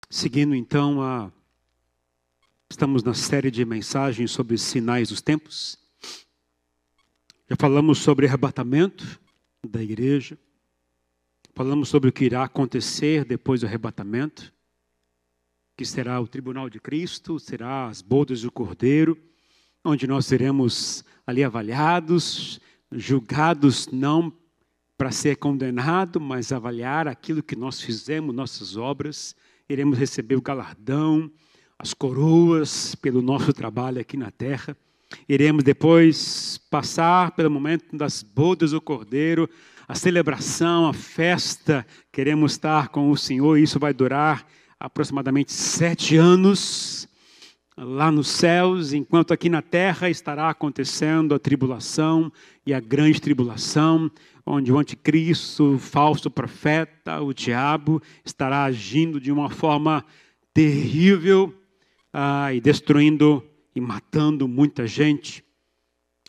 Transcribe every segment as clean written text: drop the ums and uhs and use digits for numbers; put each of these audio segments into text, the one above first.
Seguindo então, estamos na série de mensagens sobre os sinais dos tempos. Já falamos sobre arrebatamento da igreja. Falamos sobre o que irá acontecer depois do arrebatamento, que será o tribunal de Cristo, será as bodas do Cordeiro, onde nós seremos ali avaliados, julgados não para ser condenado, mas avaliar aquilo que nós fizemos, nossas obras. Iremos receber o galardão, as coroas pelo nosso trabalho aqui na terra. Iremos depois passar pelo momento das bodas do Cordeiro, a celebração, a festa. Queremos estar com o Senhor e isso vai durar aproximadamente 7 anos lá nos céus, enquanto aqui na terra estará acontecendo a tribulação e a grande tribulação, onde o anticristo, o falso profeta, o diabo, estará agindo de uma forma terrível e destruindo e matando muita gente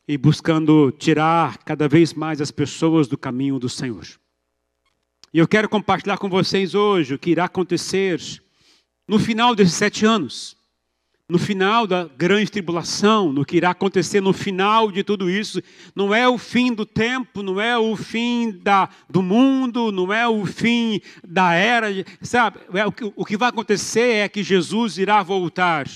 e buscando tirar cada vez mais as pessoas do caminho do Senhor. E eu quero compartilhar com vocês hoje o que irá acontecer no final desses 7 anos. No final da grande tribulação, no que irá acontecer no final de tudo isso. Não é o fim do tempo, não é o fim do mundo, não é o fim da era. Sabe, o que vai acontecer é que Jesus irá voltar.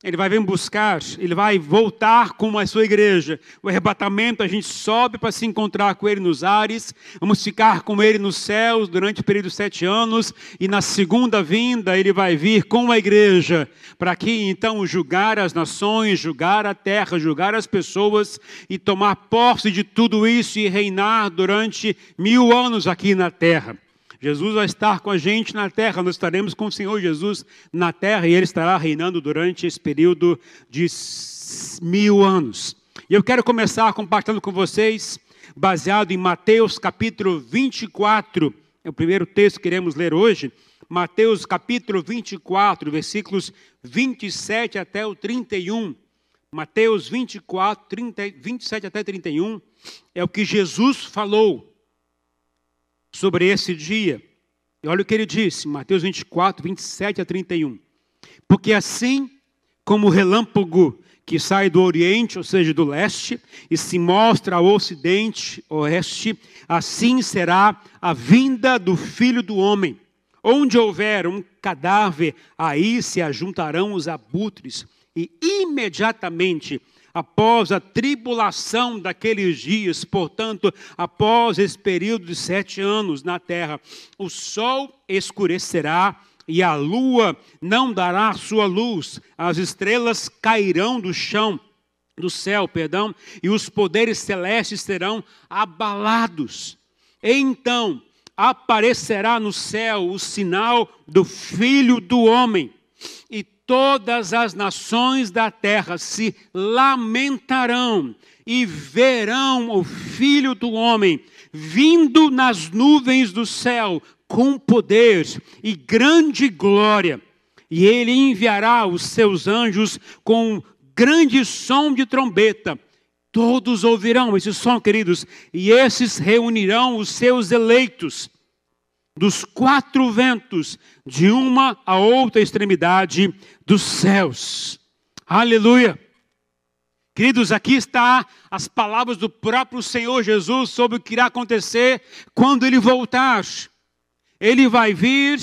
Ele vai vir buscar, ele vai voltar com a sua igreja. O arrebatamento, a gente sobe para se encontrar com ele nos ares. Vamos ficar com ele nos céus durante o período de 7 anos. E na segunda vinda, ele vai vir com a igreja. Para aqui, então, julgar as nações, julgar a terra, julgar as pessoas. E tomar posse de tudo isso e reinar durante 1000 anos aqui na terra. Jesus vai estar com a gente na terra, nós estaremos com o Senhor Jesus na terra e Ele estará reinando durante esse período de 1000 anos. E eu quero começar compartilhando com vocês, baseado em Mateus capítulo 24, é o primeiro texto que queremos ler hoje, Mateus capítulo 24, versículos 27 até o 31. Mateus 24, 27 até 31, é o que Jesus falou sobre esse dia. E olha o que ele disse, Mateus 24, 27 a 31. Porque assim como o relâmpago que sai do oriente, ou seja, do leste, e se mostra ao ocidente, oeste, assim será a vinda do Filho do Homem. Onde houver um cadáver, aí se ajuntarão os abutres. E imediatamente após a tribulação daqueles dias, portanto, após esse período de 7 anos na terra, o sol escurecerá e a lua não dará sua luz, as estrelas cairão do céu, e os poderes celestes serão abalados. Então aparecerá no céu o sinal do Filho do Homem, e todas as nações da terra se lamentarão e verão o Filho do Homem vindo nas nuvens do céu com poder e grande glória. E ele enviará os seus anjos com grande som de trombeta. Todos ouvirão esse som, queridos, e esses reunirão os seus eleitos dos 4 ventos, de uma a outra extremidade dos céus. Aleluia! Queridos, aqui está as palavras do próprio Senhor Jesus sobre o que irá acontecer quando Ele voltar. Ele vai vir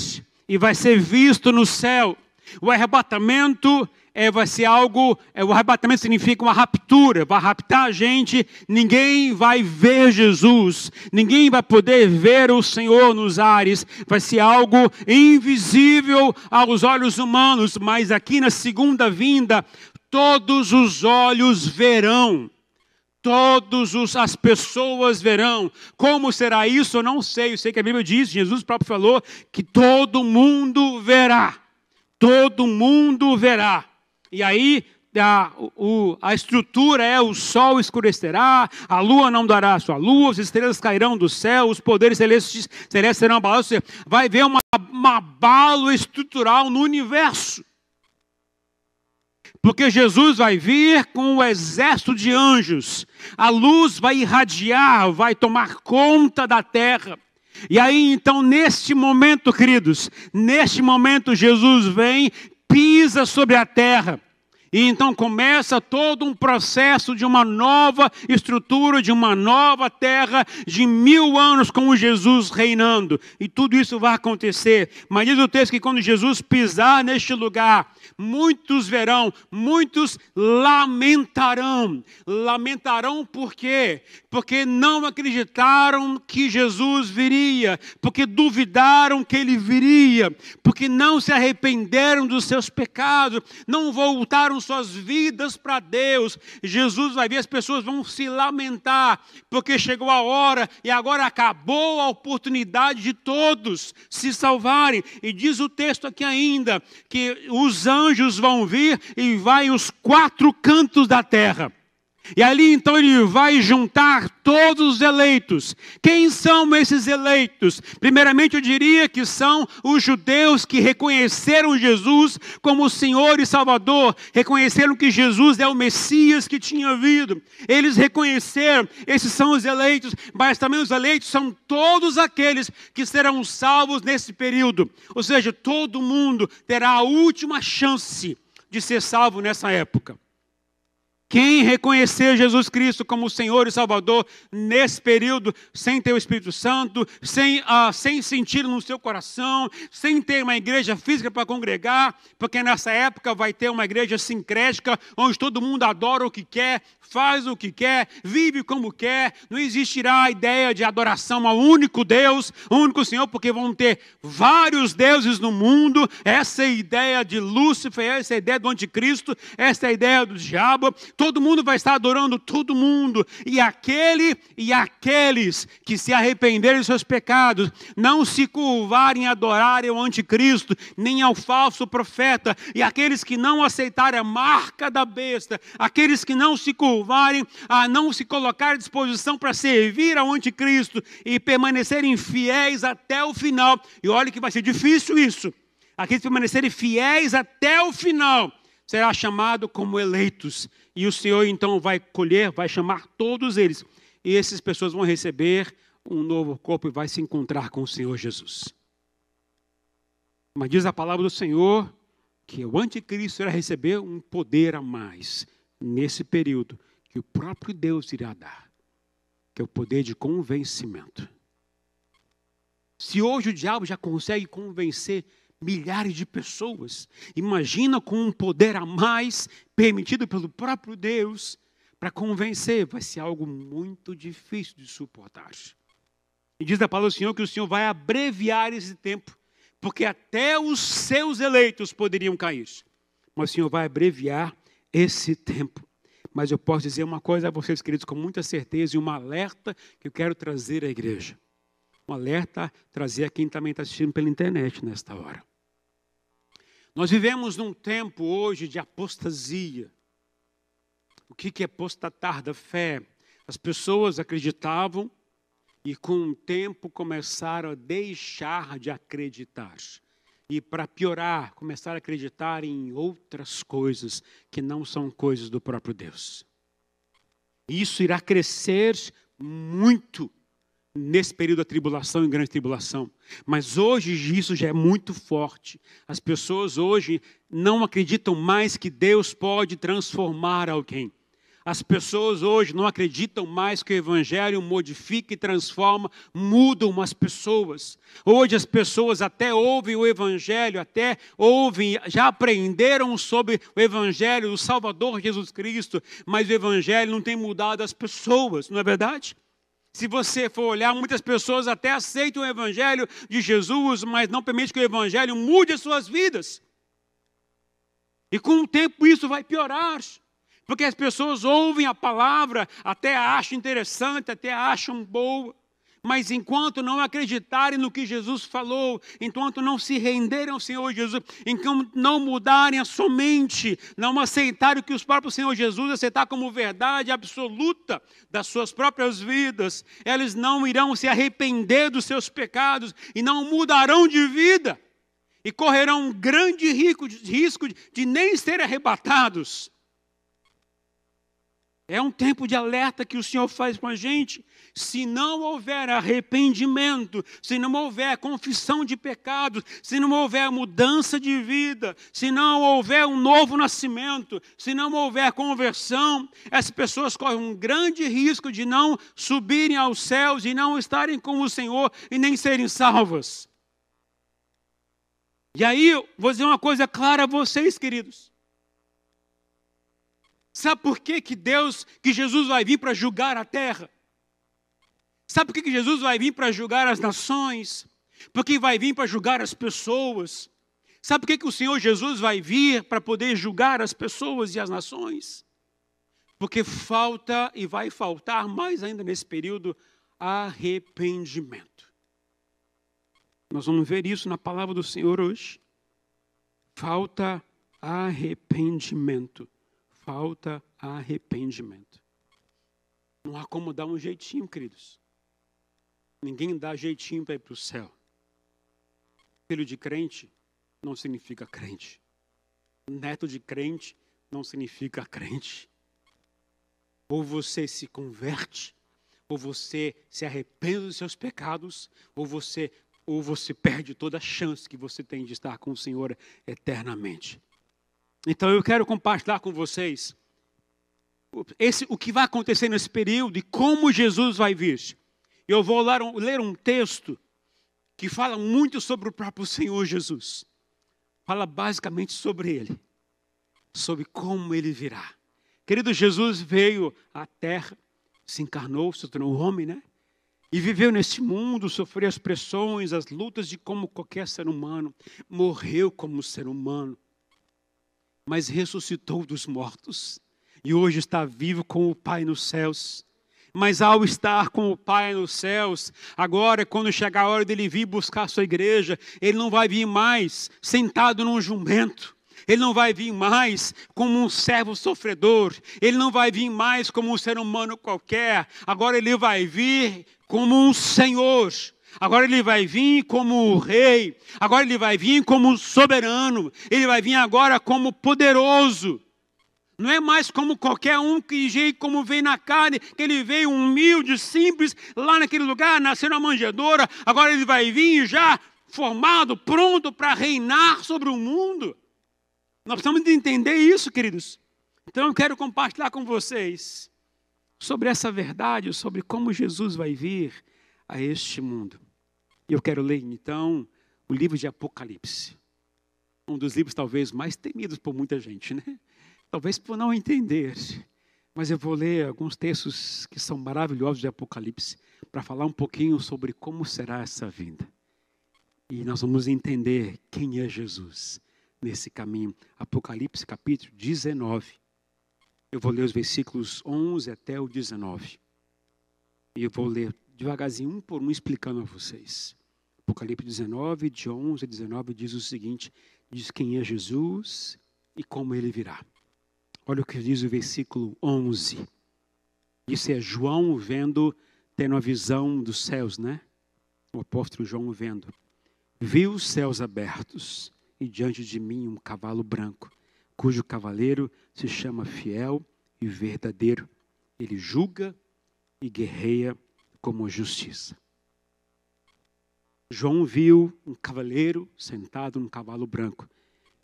e vai ser visto no céu. O arrebatamento vai ser algo, o arrebatamento significa uma raptura, vai raptar a gente, ninguém vai ver Jesus, ninguém vai poder ver o Senhor nos ares, vai ser algo invisível aos olhos humanos, mas aqui na segunda vinda, todos os olhos verão, as pessoas verão. Como será isso? Eu não sei, eu sei que a Bíblia diz, Jesus próprio falou, que todo mundo verá, todo mundo verá. E aí a estrutura é: o sol escurecerá, a lua não dará a sua luz, as estrelas cairão do céu, os poderes celestes serão abalados. Vai haver um abalo estrutural no universo. Porque Jesus vai vir com um exército de anjos. A luz vai irradiar, vai tomar conta da terra. E aí, então, neste momento, queridos, neste momento Jesus vem, pisa sobre a terra. E então começa todo um processo de uma nova estrutura, de uma nova terra, de 1000 anos com Jesus reinando. E tudo isso vai acontecer. Mas diz o texto que quando Jesus pisar neste lugar, muitos verão, muitos lamentarão. Lamentarão por quê? Porque não acreditaram que Jesus viria, porque duvidaram que ele viria, porque não se arrependeram dos seus pecados, não voltaram suas vidas para Deus. Jesus vai ver, as pessoas vão se lamentar, porque chegou a hora e agora acabou a oportunidade de todos se salvarem. E diz o texto aqui ainda, que os anjos vão vir e vai os 4 cantos da terra. E ali então ele vai juntar todos os eleitos. Quem são esses eleitos? Primeiramente eu diria que são os judeus que reconheceram Jesus como Senhor e Salvador. Reconheceram que Jesus é o Messias que tinha vindo. Eles reconheceram, esses são os eleitos. Mas também os eleitos são todos aqueles que serão salvos nesse período. Ou seja, todo mundo terá a última chance de ser salvo nessa época. Quem reconhecer Jesus Cristo como Senhor e Salvador nesse período, sem ter o Espírito Santo, sem sentir no seu coração, sem ter uma igreja física para congregar, porque nessa época vai ter uma igreja sincrética, onde todo mundo adora o que quer, faz o que quer, vive como quer, não existirá a ideia de adoração ao único Deus, ao único Senhor, porque vão ter vários deuses no mundo. Essa é a ideia de Lúcifer, essa é a ideia do anticristo, essa é a ideia do diabo. Todo mundo vai estar adorando todo mundo. E aqueles que se arrependerem dos seus pecados, não se curvarem a adorarem ao anticristo, nem ao falso profeta, e aqueles que não aceitarem a marca da besta, aqueles que não se curvarem a não se colocar à disposição para servir ao anticristo e permanecerem fiéis até o final. E olha que vai ser difícil isso. Aqueles que permanecerem fiéis até o final será chamado como eleitos. E o Senhor então vai colher, vai chamar todos eles. E essas pessoas vão receber um novo corpo e vai se encontrar com o Senhor Jesus. Mas diz a palavra do Senhor que o anticristo irá receber um poder a mais nesse período que o próprio Deus irá dar, que é o poder de convencimento. Se hoje o diabo já consegue convencer milhares de pessoas, imagina com um poder a mais permitido pelo próprio Deus para convencer, vai ser algo muito difícil de suportar. E diz a palavra do Senhor que o Senhor vai abreviar esse tempo, porque até os seus eleitos poderiam cair, mas o Senhor vai abreviar esse tempo. Mas eu posso dizer uma coisa a vocês, queridos, com muita certeza, e um alerta que eu quero trazer à igreja. Um alerta a trazer a quem também está assistindo pela internet nesta hora. Nós vivemos num tempo hoje de apostasia. O que é apostatar da fé? As pessoas acreditavam e com o tempo começaram a deixar de acreditar. E para piorar, começaram a acreditar em outras coisas que não são coisas do próprio Deus. Isso irá crescer muito nesse período da tribulação e grande tribulação. Mas hoje isso já é muito forte. As pessoas hoje não acreditam mais que Deus pode transformar alguém. As pessoas hoje não acreditam mais que o Evangelho modifica e transforma, mudam as pessoas. Hoje as pessoas até ouvem o Evangelho, até ouvem, já aprenderam sobre o Evangelho do Salvador Jesus Cristo, mas o Evangelho não tem mudado as pessoas, não é verdade? Se você for olhar, muitas pessoas até aceitam o Evangelho de Jesus, mas não permite que o Evangelho mude as suas vidas. E com o tempo isso vai piorar. Porque as pessoas ouvem a palavra, até acham interessante, até acham boa. Mas enquanto não acreditarem no que Jesus falou, enquanto não se renderem ao Senhor Jesus, enquanto não mudarem a sua mente, não aceitarem o que o próprio Senhor Jesus aceitar como verdade absoluta das suas próprias vidas, eles não irão se arrepender dos seus pecados e não mudarão de vida. E correrão um grande risco de nem serem arrebatados. É um tempo de alerta que o Senhor faz com a gente. Se não houver arrependimento, se não houver confissão de pecados, se não houver mudança de vida, se não houver um novo nascimento, se não houver conversão, as pessoas correm um grande risco de não subirem aos céus e não estarem com o Senhor e nem serem salvas. E aí, vou dizer uma coisa clara a vocês, queridos. Sabe por que Jesus vai vir para julgar a terra? Sabe por que Jesus vai vir para julgar as nações? Porque vai vir para julgar as pessoas. Sabe por que o Senhor Jesus vai vir para poder julgar as pessoas e as nações? Porque falta e vai faltar mais ainda nesse período arrependimento. Nós vamos ver isso na palavra do Senhor hoje. Falta arrependimento. Falta arrependimento. Não há como dar um jeitinho, queridos. Ninguém dá jeitinho para ir para o céu. Filho de crente não significa crente. Neto de crente não significa crente. Ou você se converte, ou você se arrepende dos seus pecados, ou você perde toda a chance que você tem de estar com o Senhor eternamente. Então eu quero compartilhar com vocês o que vai acontecer nesse período e como Jesus vai vir. Eu vou ler um texto que fala muito sobre o próprio Senhor Jesus. Fala basicamente sobre Ele, sobre como Ele virá. Querido, Jesus veio à terra, se encarnou, se tornou homem, né? E viveu neste mundo, sofreu as pressões, as lutas de como qualquer ser humano. Morreu como ser humano. Mas ressuscitou dos mortos. E hoje está vivo com o Pai nos céus. Mas ao estar com o Pai nos céus, agora quando chegar a hora dele vir buscar a sua igreja, ele não vai vir mais sentado num jumento. Ele não vai vir mais como um servo sofredor. Ele não vai vir mais como um ser humano qualquer. Agora ele vai vir como um Senhor. Agora ele vai vir como o rei. Agora ele vai vir como soberano. Ele vai vir agora como poderoso. Não é mais como qualquer um como vem na carne, que ele veio humilde, simples, lá naquele lugar, nasceu na manjedoura. Agora ele vai vir já formado, pronto para reinar sobre o mundo. Nós precisamos entender isso, queridos. Então eu quero compartilhar com vocês sobre essa verdade, sobre como Jesus vai vir a este mundo. E eu quero ler, então, o livro de Apocalipse. Um dos livros talvez mais temidos por muita gente, né? Talvez por não entender. Mas eu vou ler alguns textos que são maravilhosos de Apocalipse para falar um pouquinho sobre como será essa vinda. E nós vamos entender quem é Jesus nesse caminho. Apocalipse capítulo 19. Eu vou ler os versículos 11 até o 19. E eu vou ler devagarzinho, um por um, explicando a vocês. Apocalipse 19, de 11 a 19, diz o seguinte, diz quem é Jesus e como ele virá. Olha o que diz o versículo 11. Isso é João tendo a visão dos céus, né? O apóstolo João vendo. Vi os céus abertos e diante de mim um cavalo branco, cujo cavaleiro se chama Fiel e Verdadeiro. Ele julga e guerreia como justiça. João viu um cavaleiro sentado num cavalo branco.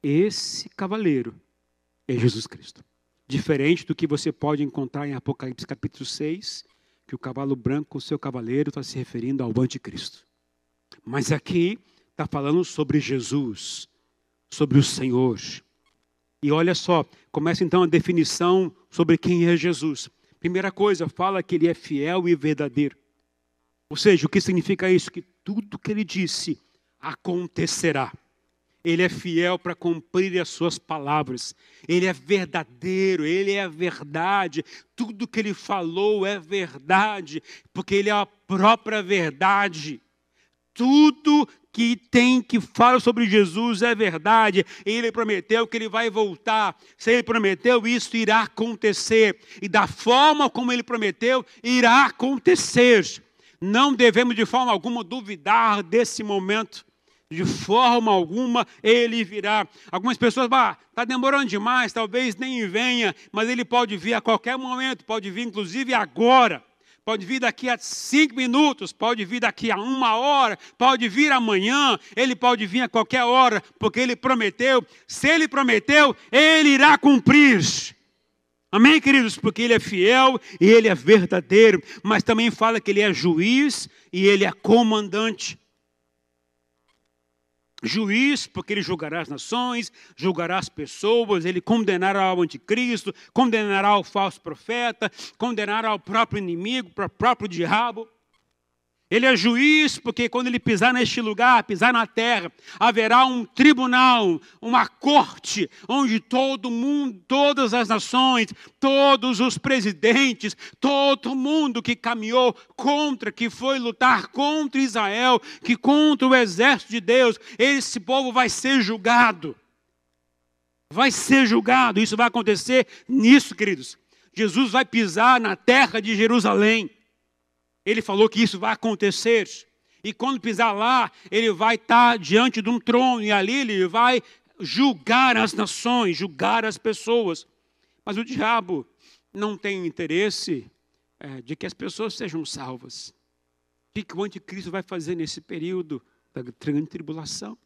Esse cavaleiro é Jesus Cristo. Diferente do que você pode encontrar em Apocalipse capítulo 6, que o cavalo branco, o seu cavaleiro, está se referindo ao anticristo. Mas aqui está falando sobre Jesus, sobre o Senhor. E olha só, começa então a definição sobre quem é Jesus. Primeira coisa, fala que ele é fiel e verdadeiro. Ou seja, o que significa isso? Que tudo que ele disse acontecerá. Ele é fiel para cumprir as suas palavras. Ele é verdadeiro, ele é a verdade. Tudo que ele falou é verdade, porque ele é a própria verdade. Tudo que fala sobre Jesus é verdade. Ele prometeu que ele vai voltar. Se ele prometeu, isso irá acontecer. E da forma como ele prometeu, irá acontecer. Não devemos de forma alguma duvidar desse momento. De forma alguma ele virá. Algumas pessoas, está demorando demais, talvez nem venha, mas ele pode vir a qualquer momento, pode vir inclusive agora. Pode vir daqui a 5 minutos, pode vir daqui a 1 hora, pode vir amanhã, ele pode vir a qualquer hora, porque ele prometeu. Se ele prometeu, ele irá cumprir. Amém, queridos? Porque ele é fiel e ele é verdadeiro, mas também fala que ele é juiz e ele é comandante. Juiz, porque ele julgará as nações, julgará as pessoas, ele condenará o anticristo, condenará o falso profeta, condenará o próprio inimigo, o próprio diabo. Ele é juiz, porque quando ele pisar neste lugar, pisar na terra, haverá um tribunal, uma corte, onde todo mundo, todas as nações, todos os presidentes, todo mundo que caminhou contra, que foi lutar contra Israel, que contra o exército de Deus, esse povo vai ser julgado. Vai ser julgado, isso vai acontecer nisso, queridos. Jesus vai pisar na terra de Jerusalém. Ele falou que isso vai acontecer. E quando pisar lá, ele vai estar diante de um trono. E ali ele vai julgar as nações, julgar as pessoas. Mas o diabo não tem interesse de que as pessoas sejam salvas. O que o anticristo vai fazer nesse período da grande tribulação?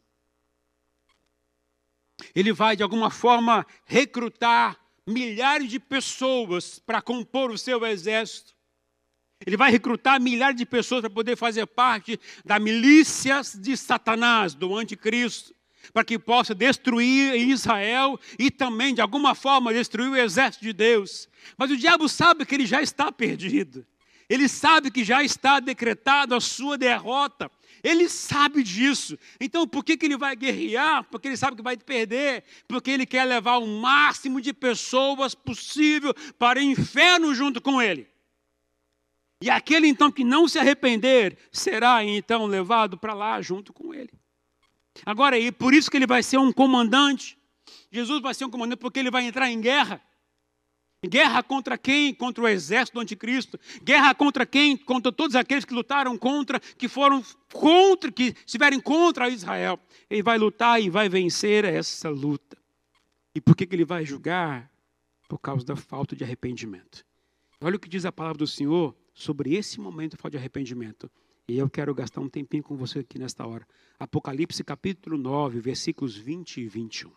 Ele vai, de alguma forma, recrutar milhares de pessoas para compor o seu exército. Ele vai recrutar milhares de pessoas para poder fazer parte da milícia de Satanás, do anticristo, para que possa destruir Israel e também, de alguma forma, destruir o exército de Deus. Mas o diabo sabe que ele já está perdido. Ele sabe que já está decretado a sua derrota. Ele sabe disso. Então, por que ele vai guerrear? Porque ele sabe que vai perder. Porque ele quer levar o máximo de pessoas possível para o inferno junto com ele. E aquele, então, que não se arrepender, será, então, levado para lá junto com ele. Agora, e por isso que ele vai ser um comandante. Jesus vai ser um comandante porque ele vai entrar em guerra. Guerra contra quem? Contra o exército do anticristo. Guerra contra quem? Contra todos aqueles que lutaram contra, que foram contra, que estiverem contra Israel. Ele vai lutar e vai vencer essa luta. E por que ele vai julgar? Por causa da falta de arrependimento. Olha o que diz a palavra do Senhor sobre esse momento de falta de arrependimento. E eu quero gastar um tempinho com você aqui nesta hora. Apocalipse capítulo 9, versículos 20 e 21.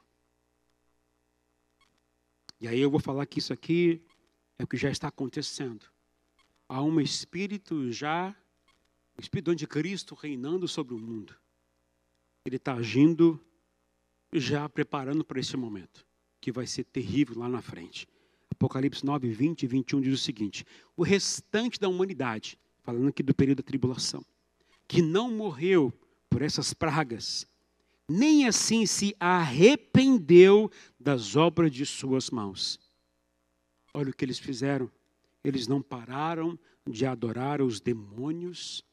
E aí eu vou falar que isso aqui é o que já está acontecendo. Há um espírito o espírito do anticristo reinando sobre o mundo. Ele está agindo, já preparando para esse momento, que vai ser terrível lá na frente. Apocalipse 9, 20 e 21 diz o seguinte: o restante da humanidade, falando aqui do período da tribulação, que não morreu por essas pragas, nem assim se arrependeu das obras de suas mãos. Olha o que eles fizeram. Eles não pararam de adorar os demônios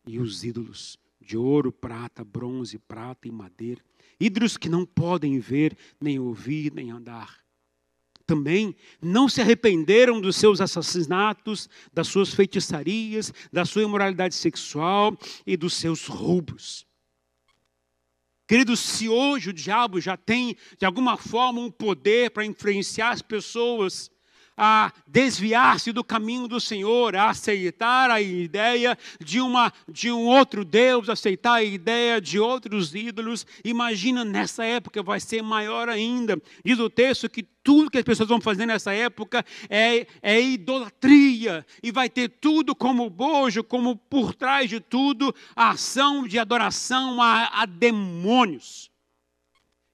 e os ídolos de ouro, prata, bronze, prata e madeira. Ídolos que não podem ver, nem ouvir, nem andar. Também não se arrependeram dos seus assassinatos, das suas feitiçarias, da sua imoralidade sexual e dos seus roubos. Queridos, se hoje o diabo já tem, de alguma forma, um poder para influenciar as pessoas a desviar-se do caminho do Senhor, a aceitar a ideia de um outro Deus, aceitar a ideia de outros ídolos, imagina nessa época vai ser maior ainda. Diz o texto que tudo que as pessoas vão fazer nessa época é idolatria, e vai ter tudo como bojo, como por trás de tudo, a ação de adoração a demônios.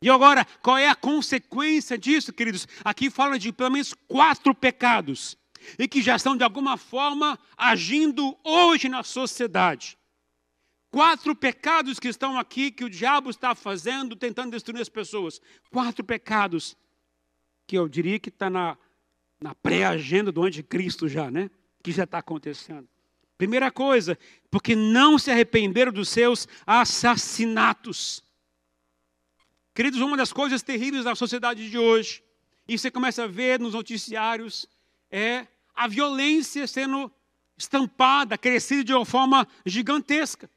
E agora, qual é a consequência disso, queridos? Aqui fala de pelo menos 4 pecados, e que já estão de alguma forma agindo hoje na sociedade. 4 pecados que estão aqui, que o diabo está fazendo, tentando destruir as pessoas. 4 pecados, que eu diria que está na pré-agenda do anticristo já, né? Que já está acontecendo. Primeira coisa, porque não se arrependeram dos seus assassinatos. Queridos, uma das coisas terríveis da sociedade de hoje, e você começa a ver nos noticiários, é a violência sendo estampada, crescida de uma forma gigantesca.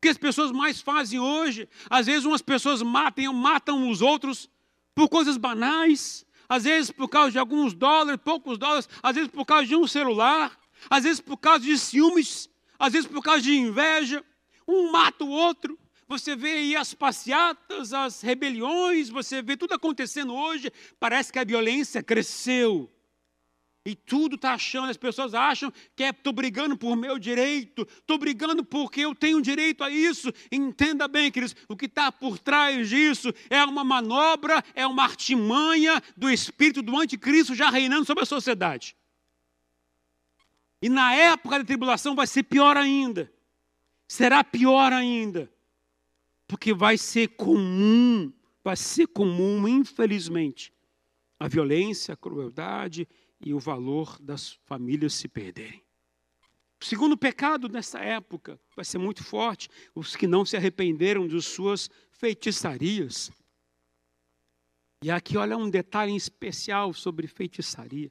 que as pessoas mais fazem hoje? Às vezes umas pessoas matam os outros por coisas banais, às vezes por causa de alguns dólares, poucos dólares, às vezes por causa de um celular, às vezes por causa de ciúmes, às vezes por causa de inveja. Um mata o outro. Você vê aí as passeatas, as rebeliões, você vê tudo acontecendo hoje. Parece que a violência cresceu. E tudo está achando, as pessoas acham que estou brigando por meu direito, estou brigando porque eu tenho direito a isso. Entenda bem, queridos, o que está por trás disso é uma manobra, é uma artimanha do espírito do anticristo já reinando sobre a sociedade. E na época da tribulação vai ser pior ainda. Será pior ainda. Porque vai ser comum, infelizmente, a violência, a crueldade e o valor das famílias se perderem. O segundo pecado nessa época vai ser muito forte, os que não se arrependeram de suas feitiçarias. E aqui olha um detalhe em especial sobre feitiçaria.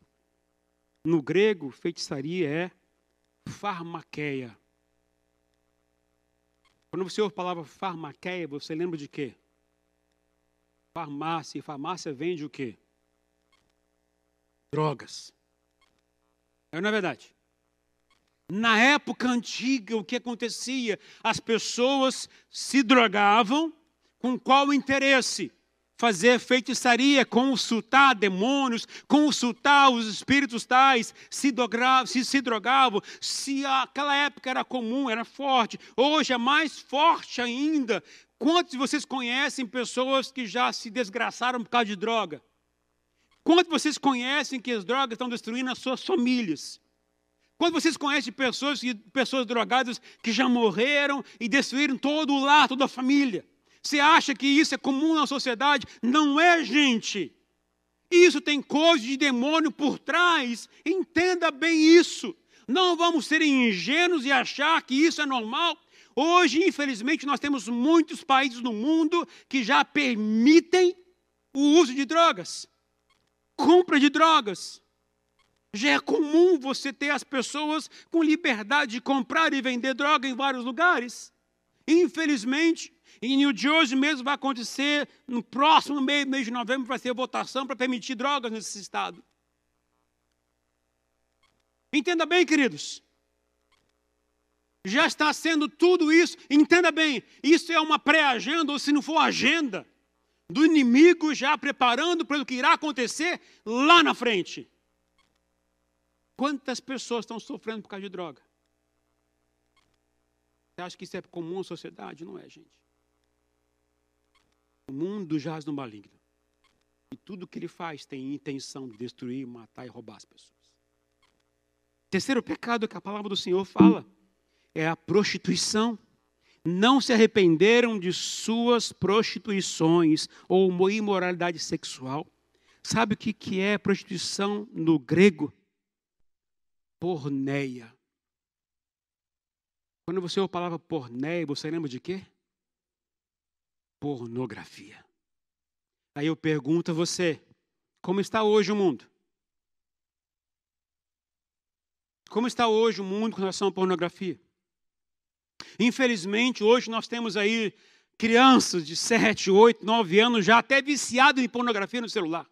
No grego, feitiçaria é farmaqueia. Quando você ouve a palavra farmaqueia, você lembra de quê? Farmácia. E farmácia vende o quê? Drogas. Não é verdade? Na época antiga, o que acontecia? As pessoas se drogavam com qual interesse? Fazer feitiçaria, consultar demônios, consultar os espíritos tais, se drogavam. Se aquela época era comum, era forte, hoje é mais forte ainda. Quantos de vocês conhecem pessoas que já se desgraçaram por causa de droga? Quantos de vocês conhecem que as drogas estão destruindo as suas famílias? Quantos de vocês conhecem pessoas drogadas que já morreram e destruíram todo o lar, toda a família? Você acha que isso é comum na sociedade? Não é, gente. Isso tem coisa de demônio por trás. Entenda bem isso. Não vamos ser ingênuos e achar que isso é normal. Hoje, infelizmente, nós temos muitos países no mundo que já permitem o uso de drogas. Compra de drogas. Já é comum você ter as pessoas com liberdade de comprar e vender droga em vários lugares. Infelizmente, em New Jersey mesmo vai acontecer, no próximo mês de novembro, vai ser votação para permitir drogas nesse estado. Entenda bem, queridos. Já está sendo tudo isso. Entenda bem, isso é uma pré-agenda, ou se não for agenda, do inimigo já preparando para o que irá acontecer lá na frente. Quantas pessoas estão sofrendo por causa de droga? Você acha que isso é comum na sociedade? Não é, gente. O mundo jaz no maligno. E tudo que ele faz tem intenção de destruir, matar e roubar as pessoas. Terceiro pecado que a palavra do Senhor fala é a prostituição. Não se arrependeram de suas prostituições ou imoralidade sexual. Sabe o que é prostituição no grego? Porneia. Quando você ouve a palavra porneia, você lembra de quê? Pornografia. Aí eu pergunto a você, como está hoje o mundo? Como está hoje o mundo com relação à pornografia? Infelizmente, hoje nós temos aí crianças de 7, 8, 9 anos já até viciadas em pornografia no celular.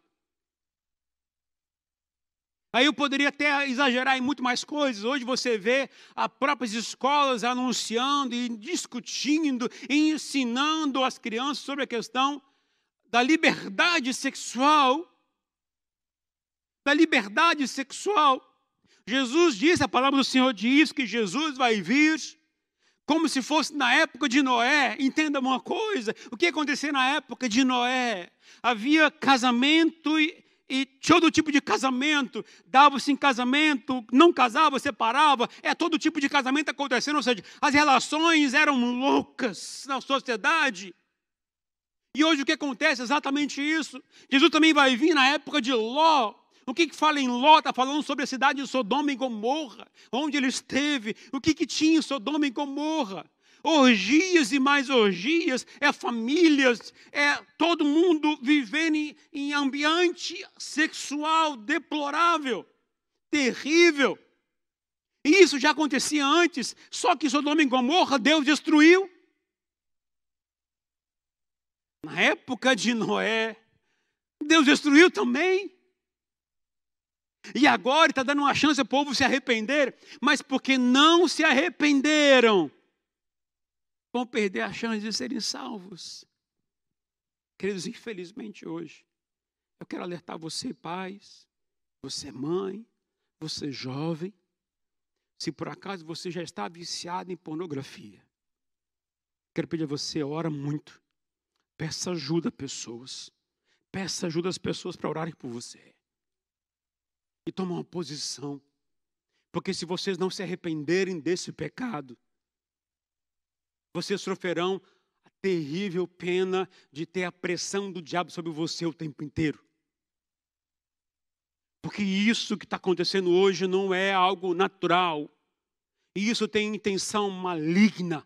Aí eu poderia até exagerar em muito mais coisas. Hoje você vê as próprias escolas anunciando e discutindo e ensinando as crianças sobre a questão da liberdade sexual. Da liberdade sexual. Jesus disse, a palavra do Senhor diz que Jesus vai vir como se fosse na época de Noé. Entenda uma coisa, o que aconteceu na época de Noé? Havia casamento e todo tipo de casamento, dava-se em casamento, não casava, separava, todo tipo de casamento acontecendo, ou seja, as relações eram loucas na sociedade. E hoje o que acontece é exatamente isso. Jesus também vai vir na época de Ló. O que fala em Ló? Está falando sobre a cidade de Sodoma e Gomorra, onde ele esteve. O que tinha em Sodoma e Gomorra? Orgias e mais orgias, famílias, todo mundo vivendo em ambiente sexual deplorável, terrível. E isso já acontecia antes, só que Sodoma e Gomorra Deus destruiu. Na época de Noé, Deus destruiu também. E agora está dando uma chance ao povo se arrepender, mas porque não se arrependeram, vão perder a chance de serem salvos. Queridos, infelizmente hoje, eu quero alertar você, pais, você mãe, você jovem, se por acaso você já está viciado em pornografia, quero pedir a você, ora muito, peça ajuda a pessoas, peça ajuda às pessoas para orarem por você. E toma uma posição, porque se vocês não se arrependerem desse pecado, vocês sofrerão a terrível pena de ter a pressão do diabo sobre você o tempo inteiro. Porque isso que está acontecendo hoje não é algo natural. E isso tem intenção maligna.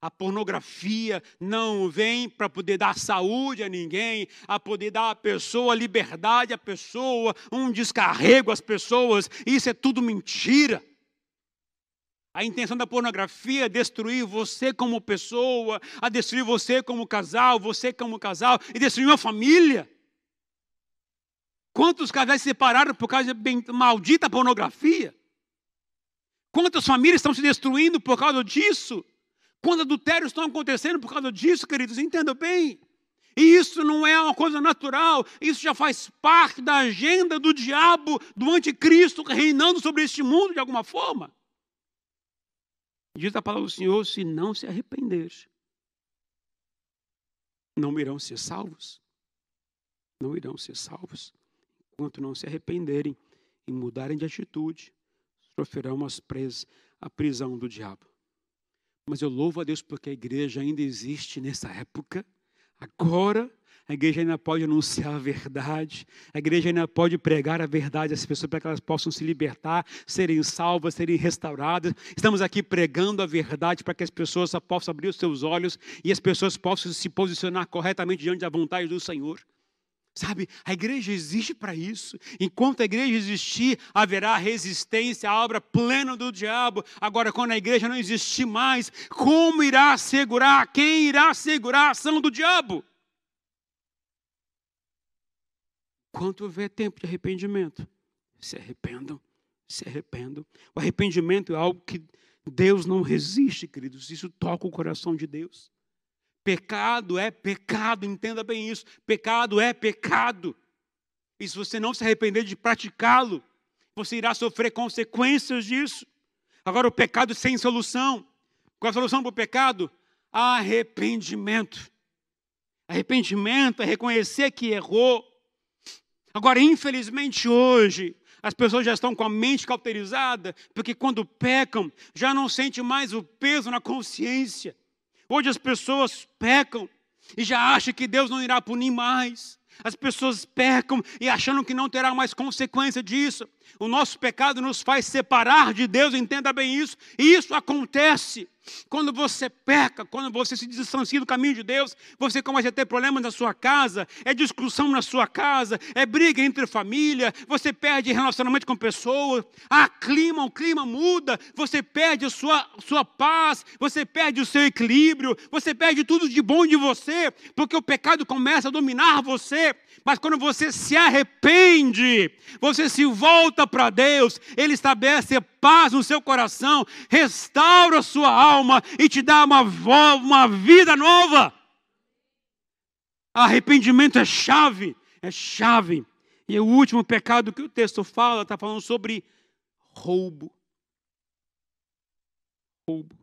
A pornografia não vem para poder dar saúde a ninguém, a poder dar à pessoa liberdade à pessoa, um descarrego às pessoas. Isso é tudo mentira. A intenção da pornografia é destruir você como pessoa, a destruir você como casal e destruir uma família. Quantos casais se separaram por causa da maldita pornografia? Quantas famílias estão se destruindo por causa disso? Quantos adultérios estão acontecendo por causa disso, queridos? Entendam bem. E isso não é uma coisa natural. Isso já faz parte da agenda do diabo, do anticristo reinando sobre este mundo de alguma forma. Diz a palavra do Senhor, se não se arrepender, não irão ser salvos. Não irão ser salvos. Enquanto não se arrependerem e mudarem de atitude, sofrerão a prisão do diabo. Mas eu louvo a Deus porque a igreja ainda existe nessa época. Agora, a igreja ainda pode anunciar a verdade. A igreja ainda pode pregar a verdade às pessoas para que elas possam se libertar, serem salvas, serem restauradas. Estamos aqui pregando a verdade para que as pessoas possam abrir os seus olhos e as pessoas possam se posicionar corretamente diante da vontade do Senhor. Sabe, a igreja existe para isso. Enquanto a igreja existir, haverá resistência à obra plena do diabo. Agora, quando a igreja não existir mais, como irá assegurar? Quem irá assegurar a ação do diabo? Quando houver tempo de arrependimento, se arrependam, se arrependam. O arrependimento é algo que Deus não resiste, queridos. Isso toca o coração de Deus. Pecado é pecado, entenda bem isso. Pecado é pecado. E se você não se arrepender de praticá-lo, você irá sofrer consequências disso. Agora, o pecado sem solução. Qual a solução para o pecado? Arrependimento. Arrependimento é reconhecer que errou. Agora, infelizmente, hoje, as pessoas já estão com a mente cauterizada, porque quando pecam, já não sente mais o peso na consciência. Hoje as pessoas pecam e já acham que Deus não irá punir mais. As pessoas pecam e achando que não terá mais consequência disso. O nosso pecado nos faz separar de Deus, entenda bem isso. E isso acontece quando você peca, quando você se distancia do caminho de Deus. Você começa a ter problemas na sua casa, é discussão na sua casa, é briga entre família, você perde relacionamento com pessoas, o clima muda, você perde a sua paz, você perde o seu equilíbrio, você perde tudo de bom de você, porque o pecado começa a dominar você. Mas quando você se arrepende, você se volta para Deus, Ele estabelece paz no seu coração, restaura a sua alma e te dá uma vida nova. Arrependimento é chave, é chave. E o último pecado que o texto fala, está falando sobre roubo. Roubo.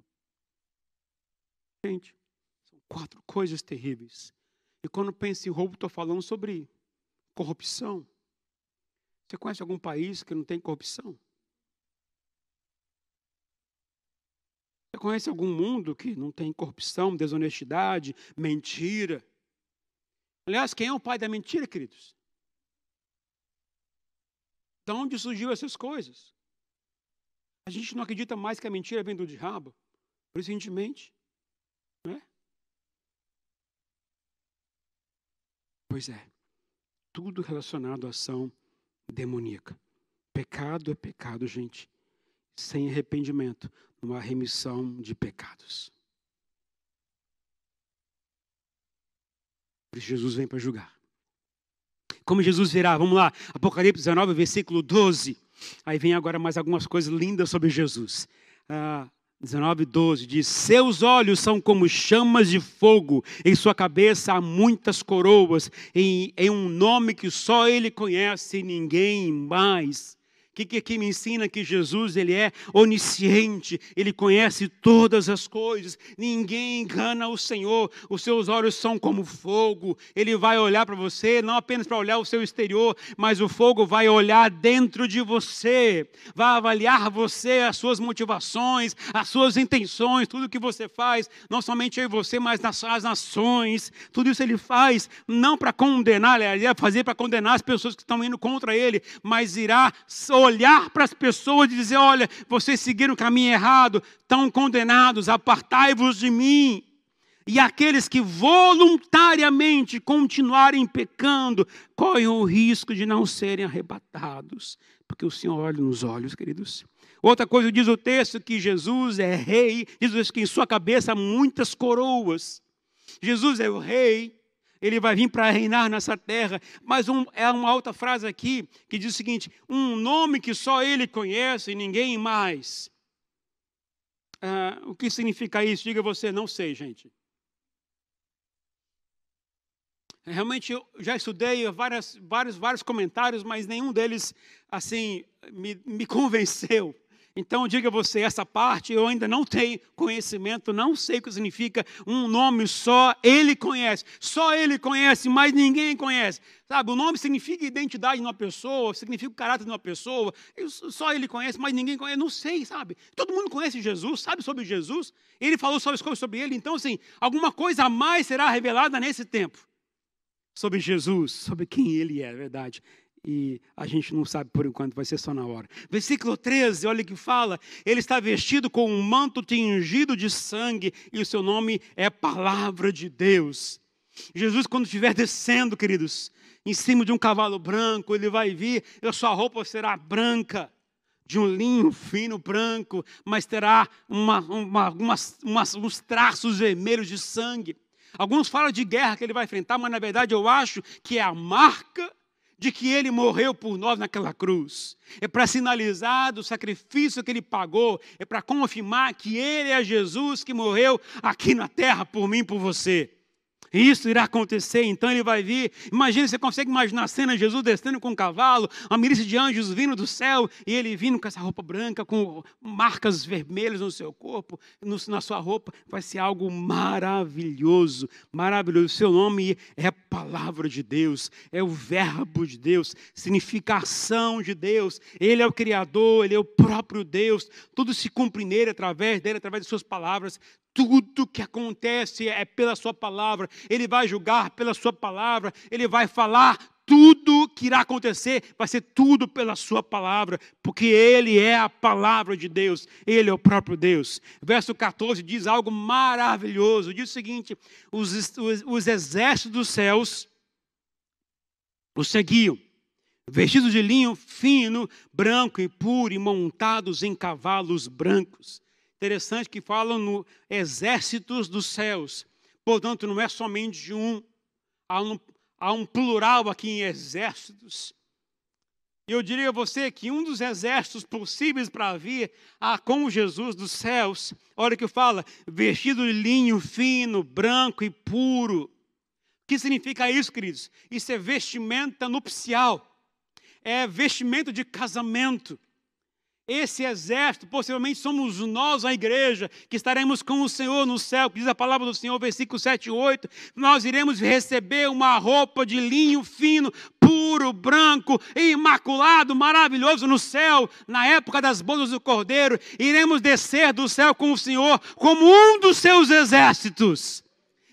Gente, são 4 coisas terríveis. E quando penso em roubo, estou falando sobre corrupção. Você conhece algum país que não tem corrupção? Você conhece algum mundo que não tem corrupção, desonestidade, mentira? Aliás, quem é o pai da mentira, queridos? De onde surgiu essas coisas? A gente não acredita mais que a mentira vem do diabo. Por isso a gente mente. Não é? Pois é. Tudo relacionado à ação demoníaca. Pecado é pecado, gente. Sem arrependimento, não há remissão de pecados. Jesus vem para julgar. Como Jesus virá? Vamos lá, Apocalipse 19, versículo 12. Aí vem agora mais algumas coisas lindas sobre Jesus. 19, 12 diz: seus olhos são como chamas de fogo, em sua cabeça há muitas coroas, em um nome que só Ele conhece e ninguém mais. O que aqui me ensina que Jesus, Ele é onisciente, Ele conhece todas as coisas, ninguém engana o Senhor, os seus olhos são como fogo, Ele vai olhar para você, não apenas para olhar o seu exterior, mas o fogo vai olhar dentro de você, vai avaliar você, as suas motivações, as suas intenções, tudo que você faz, não somente eu e você, mas nas nações, tudo isso Ele faz, não para condenar, Ele vai fazer para condenar as pessoas que estão indo contra Ele, mas irá olhar para as pessoas e dizer: olha, vocês seguiram o caminho errado, estão condenados, apartai-vos de mim. E aqueles que voluntariamente continuarem pecando, correm o risco de não serem arrebatados, porque o Senhor olha nos olhos, queridos. Outra coisa, diz o texto que Jesus é rei, diz que em sua cabeça há muitas coroas. Jesus é o rei. Ele vai vir para reinar nessa terra. Mas é uma outra frase aqui que diz o seguinte: um nome que só Ele conhece e ninguém mais. O que significa isso? Diga você, não sei, gente. Realmente eu já estudei vários comentários, mas nenhum deles assim me convenceu. Então, diga você, essa parte eu ainda não tenho conhecimento, não sei o que significa um nome só Ele conhece. Só Ele conhece, mas ninguém conhece. Sabe, o nome significa identidade de uma pessoa, significa o caráter de uma pessoa. Só Ele conhece, mas ninguém conhece. Não sei, sabe? Todo mundo conhece Jesus, sabe sobre Jesus. Ele falou sobre Ele. Então, assim, alguma coisa a mais será revelada nesse tempo. Sobre Jesus, sobre quem Ele é, verdade. E a gente não sabe por enquanto, vai ser só na hora. Versículo 13, olha o que fala: ele está vestido com um manto tingido de sangue e o seu nome é Palavra de Deus. Jesus, quando estiver descendo, queridos, em cima de um cavalo branco, ele vai vir, e a sua roupa será branca, de um linho fino branco, mas terá uns traços vermelhos de sangue. Alguns falam de guerra que ele vai enfrentar, mas na verdade eu acho que é a marca de que Ele morreu por nós naquela cruz. É para sinalizar do sacrifício que Ele pagou, é para confirmar que Ele é Jesus que morreu aqui na terra por mim e por você. E isso irá acontecer, então Ele vai vir. Imagina, você consegue imaginar a cena de Jesus descendo com um cavalo, uma milícia de anjos vindo do céu, e Ele vindo com essa roupa branca, com marcas vermelhas no seu corpo, na sua roupa. Vai ser algo maravilhoso, maravilhoso. Seu nome é a Palavra de Deus, é o Verbo de Deus, significa ação de Deus. Ele é o Criador, Ele é o próprio Deus. Tudo se cumpre nele, através de suas palavras. Tudo que acontece é pela sua palavra. Ele vai julgar pela sua palavra. Ele vai falar tudo que irá acontecer. Vai ser tudo pela sua palavra. Porque Ele é a palavra de Deus. Ele é o próprio Deus. Verso 14 diz algo maravilhoso. Diz o seguinte: os exércitos dos céus os seguiam, vestidos de linho fino, branco e puro, e montados em cavalos brancos. Interessante que falam no exércitos dos céus. Portanto, não é somente de um. Há um plural aqui em exércitos. E eu diria a você que um dos exércitos possíveis para vir com Jesus dos céus, olha o que fala: vestido de linho fino, branco e puro. O que significa isso, queridos? Isso é vestimenta nupcial. É vestimento de casamento. Esse exército, possivelmente somos nós, a igreja, que estaremos com o Senhor no céu, que diz a palavra do Senhor, versículo 7 e 8, nós iremos receber uma roupa de linho fino, puro, branco, imaculado, maravilhoso no céu, na época das bodas do Cordeiro. Iremos descer do céu com o Senhor como um dos seus exércitos.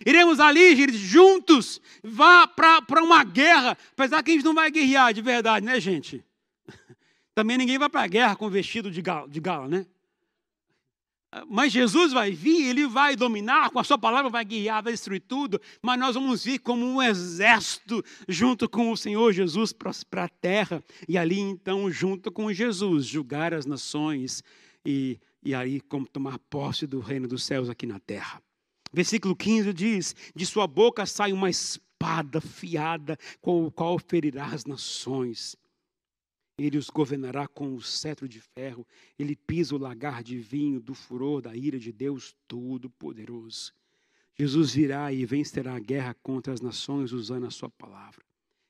Iremos ali, juntos, vá para uma guerra, apesar que a gente não vai guerrear de verdade, né, gente? Também ninguém vai para a guerra com vestido de gala, né? Mas Jesus vai vir, Ele vai dominar, com a sua palavra vai guiar, vai destruir tudo, mas nós vamos vir como um exército junto com o Senhor Jesus para a terra, e ali então junto com Jesus julgar as nações e aí como tomar posse do reino dos céus aqui na terra. Versículo 15 diz: de sua boca sai uma espada espada afiada com o qual ferirá as nações. Ele os governará com o cetro de ferro. Ele pisa o lagar de vinho do furor da ira de Deus Todo-Poderoso. Jesus virá e vencerá a guerra contra as nações usando a sua palavra.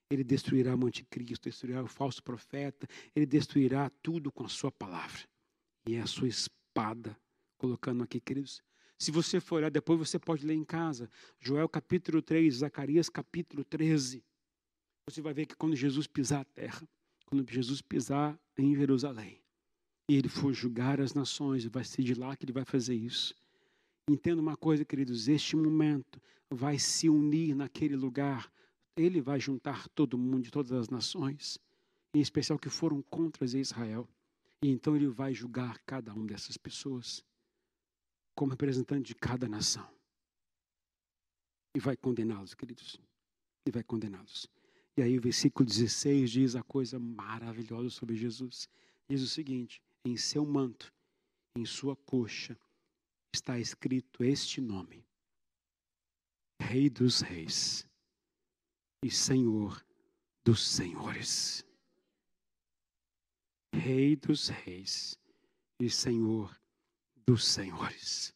Ele destruirá o anticristo, destruirá o falso profeta. Ele destruirá tudo com a sua palavra. E é a sua espada. Colocando aqui, queridos. Se você for olhar, depois você pode ler em casa. Joel capítulo 3, Zacarias capítulo 13. Você vai ver que quando Jesus pisar a terra, quando Jesus pisar em Jerusalém, e ele for julgar as nações, vai ser de lá que ele vai fazer isso. Entenda uma coisa, queridos, este momento vai se unir naquele lugar. Ele vai juntar todo mundo de todas as nações, em especial que foram contra Israel. E então ele vai julgar cada uma dessas pessoas, como representante de cada nação. E vai condená-los, queridos. E vai condená-los. E aí o versículo 16 diz a coisa maravilhosa sobre Jesus. Diz o seguinte: em seu manto, em sua coxa, está escrito este nome: Rei dos Reis e Senhor dos Senhores. Rei dos Reis e Senhor dos Senhores.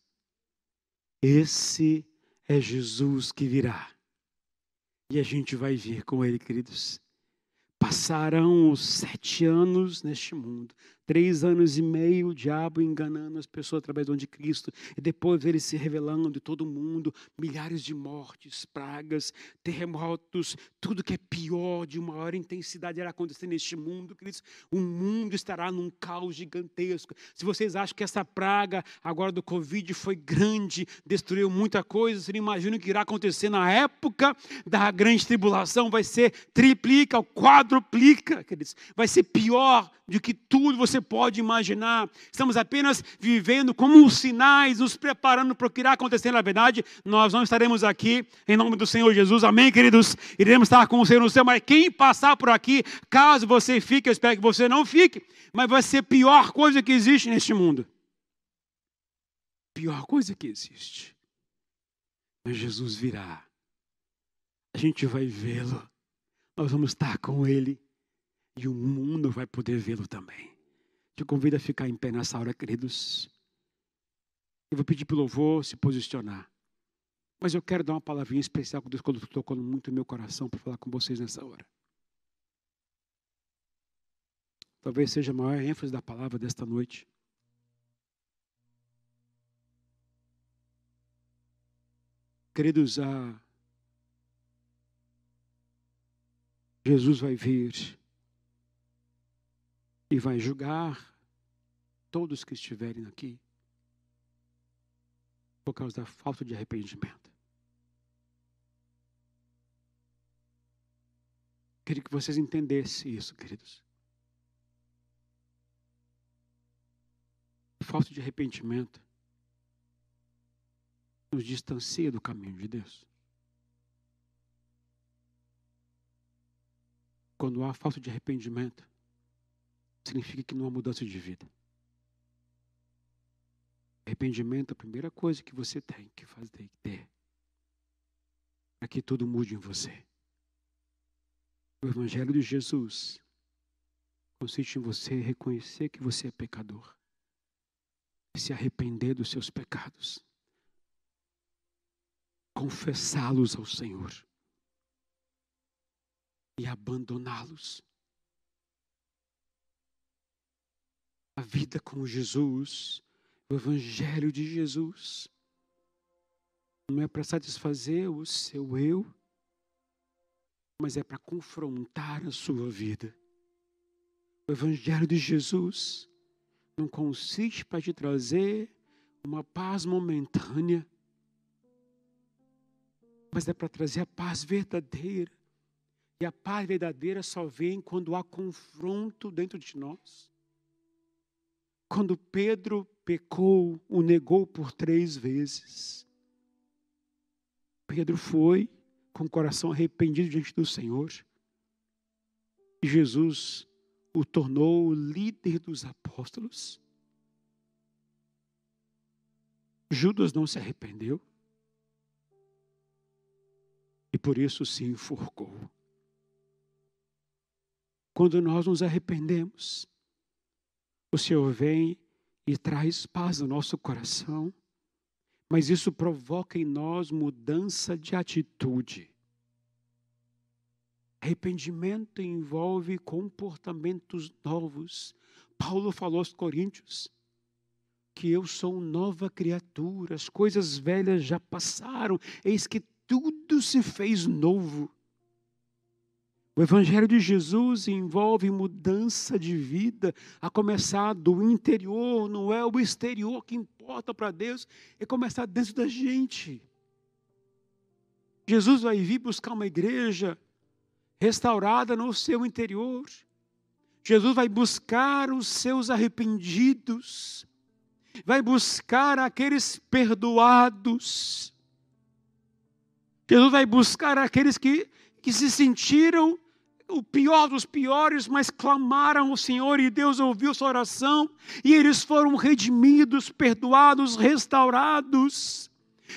Esse é Jesus que virá. E a gente vai vir com ele, queridos. Passarão os 7 anos neste mundo. 3 anos e meio, o diabo enganando as pessoas através do anticristo. E depois ele se revelando de todo mundo. Milhares de mortes, pragas, terremotos. Tudo que é pior, de maior intensidade irá acontecer neste mundo, queridos. O mundo estará num caos gigantesco. Se vocês acham que essa praga agora do Covid foi grande, destruiu muita coisa, vocês imaginam o que irá acontecer na época da grande tribulação. Vai ser triplica, quadruplica, queridos. Vai ser pior do que tudo você pode imaginar. Estamos apenas vivendo como os sinais, nos preparando para o que irá acontecer na verdade. Nós não estaremos aqui em nome do Senhor Jesus, amém, queridos? Iremos estar com o Senhor no céu, mas quem passar por aqui, caso você fique, eu espero que você não fique, mas vai ser a pior coisa que existe neste mundo. Pior coisa que existe. Mas Jesus virá. A gente vai vê-lo. Nós vamos estar com ele. E o mundo vai poder vê-lo também. Te convido a ficar em pé nessa hora, queridos. Eu vou pedir para o louvor se posicionar. Mas eu quero dar uma palavrinha especial que Deus tocou muito no meu coração para falar com vocês nessa hora. Talvez seja a maior ênfase da palavra desta noite. Queridos, Jesus vai vir e vai julgar todos que estiverem aqui por causa da falta de arrependimento. Queria que vocês entendessem isso, queridos. A falta de arrependimento nos distancia do caminho de Deus. Quando há falta de arrependimento, significa que não há mudança de vida. Arrependimento é a primeira coisa que você tem que fazer, tem que ter, para que tudo mude em você. O Evangelho de Jesus consiste em você reconhecer que você é pecador, se arrepender dos seus pecados, confessá-los ao Senhor e abandoná-los. A vida com Jesus, o Evangelho de Jesus, não é para satisfazer o seu eu, mas é para confrontar a sua vida. O Evangelho de Jesus não consiste para te trazer uma paz momentânea, mas é para trazer a paz verdadeira. E a paz verdadeira só vem quando há confronto dentro de nós. Quando Pedro pecou, o negou por 3 vezes. Pedro foi com o coração arrependido diante do Senhor. E Jesus o tornou o líder dos apóstolos. Judas não se arrependeu. e por isso se enforcou. Quando nós nos arrependemos, o Senhor vem e traz paz no nosso coração, mas isso provoca em nós mudança de atitude. Arrependimento envolve comportamentos novos. Paulo falou aos Coríntios que eu sou nova criatura, as coisas velhas já passaram, eis que tudo se fez novo. O Evangelho de Jesus envolve mudança de vida, a começar do interior, não é o exterior que importa para Deus, é começar dentro da gente. Jesus vai vir buscar uma igreja restaurada no seu interior. Jesus vai buscar os seus arrependidos, vai buscar aqueles perdoados. Jesus vai buscar aqueles que se sentiram o pior dos piores, mas clamaram ao Senhor e Deus ouviu sua oração e eles foram redimidos, perdoados, restaurados.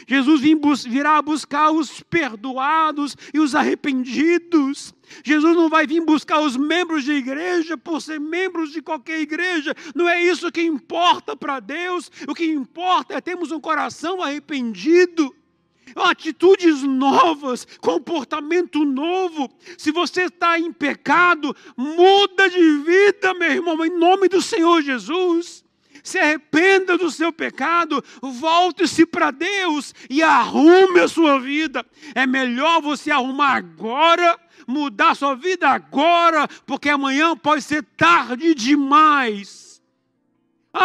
Jesus virá buscar os perdoados e os arrependidos. Jesus não vai vir buscar os membros de igreja por ser membros de qualquer igreja. Não é isso que importa para Deus. O que importa é termos um coração arrependido. Atitudes novas, comportamento novo. Se você está em pecado, muda de vida, meu irmão, em nome do Senhor Jesus. Se arrependa do seu pecado, volte-se para Deus e arrume a sua vida. É melhor você arrumar agora, mudar a sua vida agora, porque amanhã pode ser tarde demais.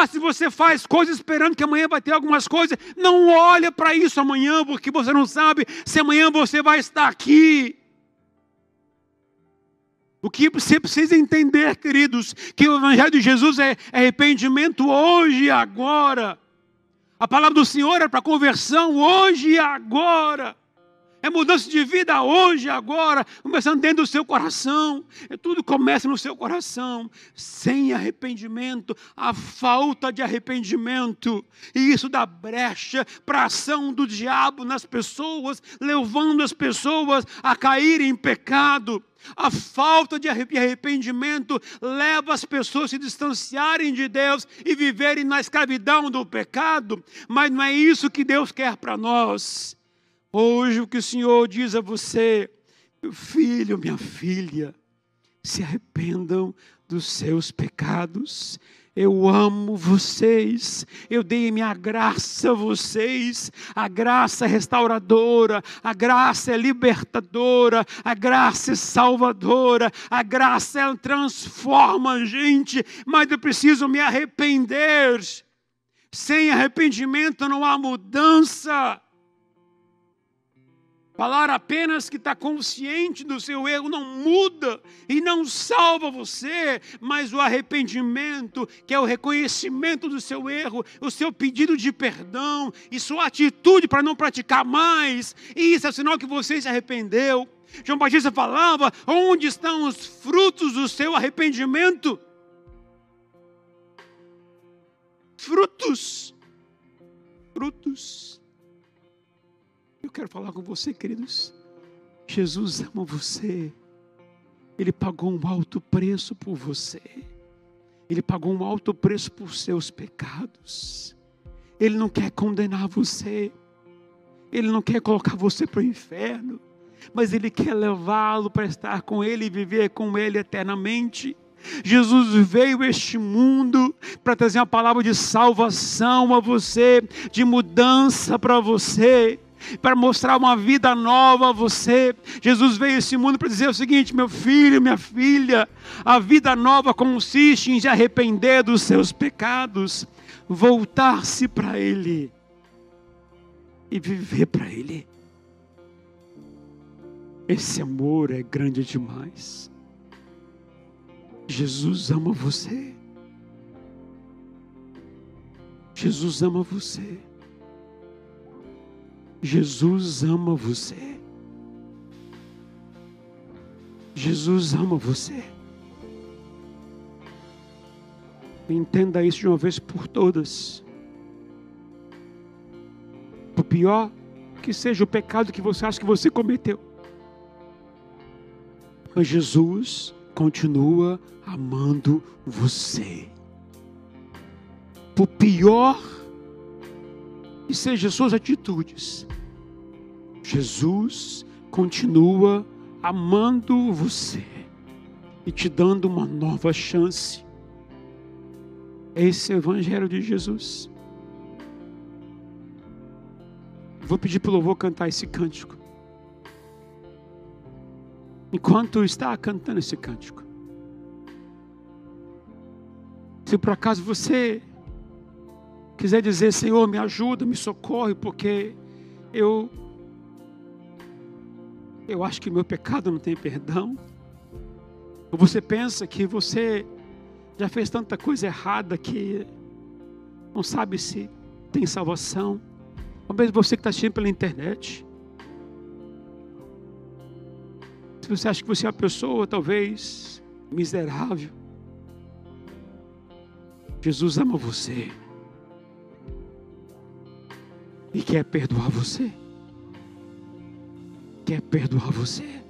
Se você faz coisas esperando que amanhã vai ter algumas coisas, não olha para isso amanhã, porque você não sabe se amanhã você vai estar aqui. O que você precisa entender, queridos, que o Evangelho de Jesus é arrependimento hoje e agora. A palavra do Senhor é para conversão hoje e agora. É mudança de vida hoje e agora, começando dentro do seu coração. Tudo começa no seu coração. Sem arrependimento, a falta de arrependimento. E isso dá brecha para a ação do diabo nas pessoas, levando as pessoas a caírem em pecado. A falta de arrependimento leva as pessoas a se distanciarem de Deus e viverem na escravidão do pecado. Mas não é isso que Deus quer para nós. Hoje o que o Senhor diz a você, meu filho, minha filha, se arrependam dos seus pecados. Eu amo vocês, eu dei minha graça a vocês, a graça é restauradora, a graça é libertadora, a graça é salvadora, a graça ela transforma a gente, mas eu preciso me arrepender. Sem arrependimento não há mudança. Falar apenas que está consciente do seu erro não muda e não salva você, mas o arrependimento, que é o reconhecimento do seu erro, o seu pedido de perdão e sua atitude para não praticar mais, isso é sinal que você se arrependeu. João Batista falava, onde estão os frutos do seu arrependimento? Frutos. Eu quero falar com você, queridos. Jesus ama você. Ele pagou um alto preço por você. Ele pagou um alto preço por seus pecados. Ele não quer condenar você. Ele não quer colocar você para o inferno. Mas Ele quer levá-lo para estar com Ele e viver com Ele eternamente. Jesus veio a este mundo para trazer uma palavra de salvação a você, de mudança para você, para mostrar uma vida nova a você. Jesus veio a esse mundo para dizer o seguinte, meu filho, minha filha, a vida nova consiste em se arrepender dos seus pecados, voltar-se para Ele e viver para Ele. Esse amor é grande demais. Jesus ama você. Jesus ama você. Jesus ama você. Jesus ama você. Entenda isso de uma vez por todas. Por pior que seja o pecado que você acha que você cometeu, Mas Jesus continua amando você. Por pior que sejam suas atitudes, Jesus continua amando você e te dando uma nova chance. Esse é o Evangelho de Jesus. Vou pedir para o louvor cantar esse cântico. Enquanto está cantando esse cântico, se por acaso você quiser dizer: Senhor, me ajuda, me socorre, porque eu acho que meu pecado não tem perdão. Ou você pensa que você já fez tanta coisa errada que não sabe se tem salvação. Ou mesmo você que está assistindo pela internet. Se você acha que você é uma pessoa talvez miserável, Jesus ama você e quer perdoar você. Quer perdoar você.